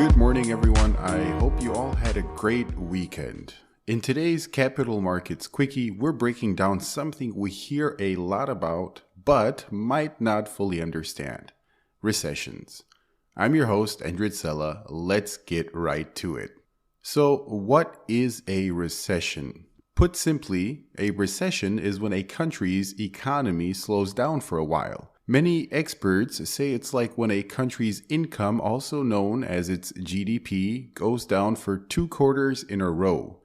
Good morning, everyone. I hope you all had a great weekend. In today's Capital Markets Quickie, we're breaking down something we hear a lot about, but might not fully understand: recessions. I'm your host, Endrit Cela. Let's get right to it. So, what is a recession? Put simply, a recession is when a country's economy slows down for a while. Many experts say it's like when a country's income, also known as its GDP, goes down for 2 quarters in a row.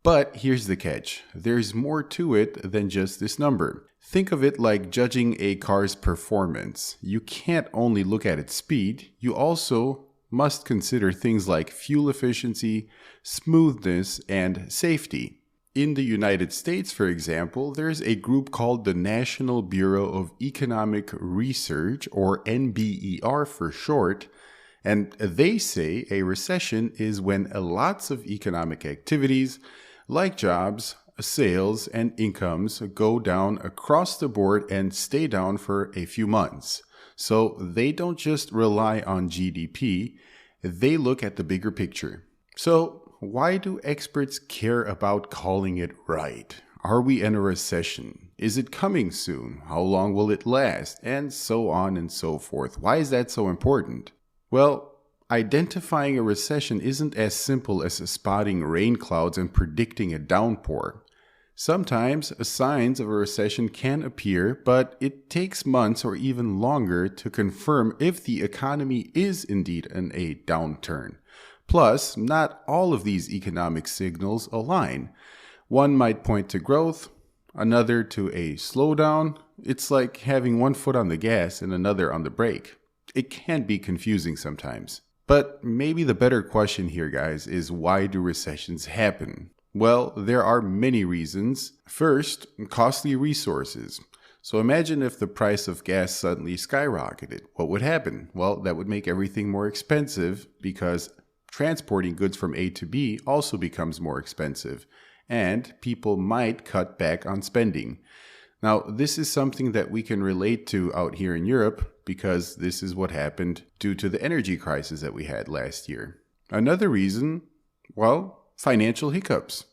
But here's the catch: there's more to it than just this number. Think of it like judging a car's performance. You can't only look at its speed, you also must consider things like fuel efficiency, smoothness, and safety. In the United States, for example, there's a group called the National Bureau of Economic Research, or NBER for short, and they say a recession is when lots of economic activities, like jobs, sales, and incomes, go down across the board and stay down for a few months. So they don't just rely on GDP, they look at the bigger picture. So why do experts care about calling it right? Are we in a recession? Is it coming soon? How long will it last? And so on and so forth. Why is that so important? Well, identifying a recession isn't as simple as spotting rain clouds and predicting a downpour. Sometimes signs of a recession can appear, but it takes months or even longer to confirm if the economy is indeed in a downturn. Plus, not all of these economic signals align. One might point to growth, another to a slowdown. It's like having one foot on the gas and another on the brake. It can be confusing sometimes. But maybe the better question here, guys, is why do recessions happen? Well, there are many reasons. First, costly resources. So imagine if the price of gas suddenly skyrocketed. What would happen? Well, that would make everything more expensive because transporting goods from A to B also becomes more expensive, and people might cut back on spending. Now, this is something that we can relate to out here in Europe because this is what happened due to the energy crisis that we had last year. Another reason, well, financial hiccups.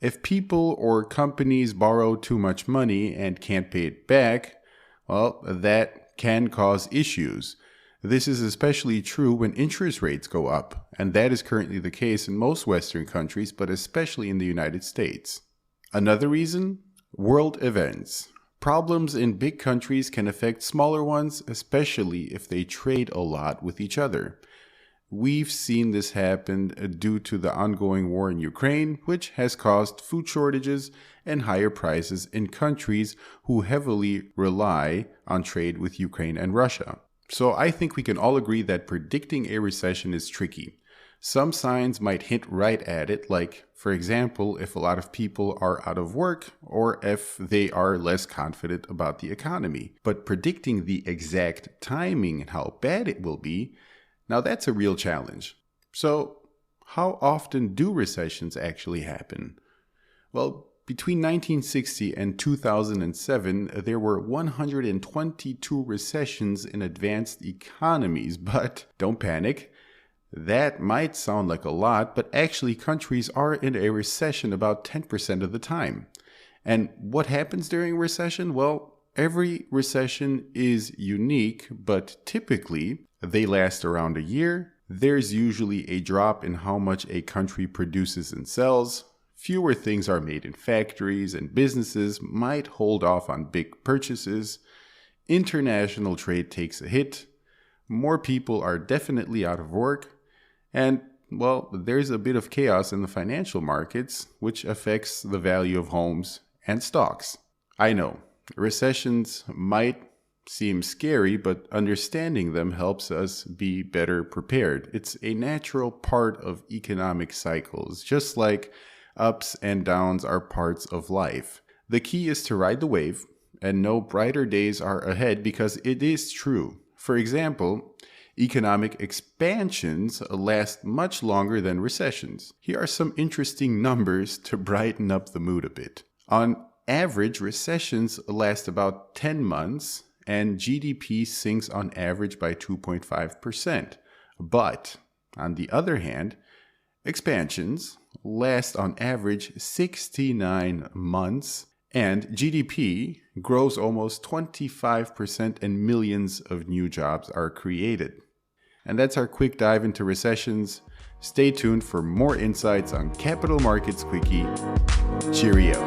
If people or companies borrow too much money and can't pay it back, well, that can cause issues. This is especially true when interest rates go up, and that is currently the case in most Western countries, but especially in the United States. Another reason? World events. Problems in big countries can affect smaller ones, especially if they trade a lot with each other. We've seen this happen due to the ongoing war in Ukraine, which has caused food shortages and higher prices in countries who heavily rely on trade with Ukraine and Russia. So I think we can all agree that predicting a recession is tricky. Some signs might hint right at it, like, for example, if a lot of people are out of work or if they are less confident about the economy. But predicting the exact timing and how bad it will be, now that's a real challenge. So how often do recessions actually happen? Well, between 1960 and 2007, there were 122 recessions in advanced economies, but don't panic. That might sound like a lot, but actually countries are in a recession about 10% of the time. And what happens during a recession? Well, every recession is unique, but typically they last around a year. There's usually a drop in how much a country produces and sells. Fewer things are made in factories, and businesses might hold off on big purchases. International trade takes a hit. More people are definitely out of work. And, well, there's a bit of chaos in the financial markets, which affects the value of homes and stocks. I know, recessions might seem scary, but understanding them helps us be better prepared. It's a natural part of economic cycles, just like ups and downs are parts of life. The key is to ride the wave and know brighter days are ahead because it is true. For example, economic expansions last much longer than recessions. Here are some interesting numbers to brighten up the mood a bit. On average, recessions last about 10 months and GDP sinks on average by 2.5%. But On the other hand, expansions last on average 69 months, and GDP grows almost 25% and millions of new jobs are created. And that's our quick dive into recessions. Stay tuned for more insights on Capital Markets Quickie. Cheerio.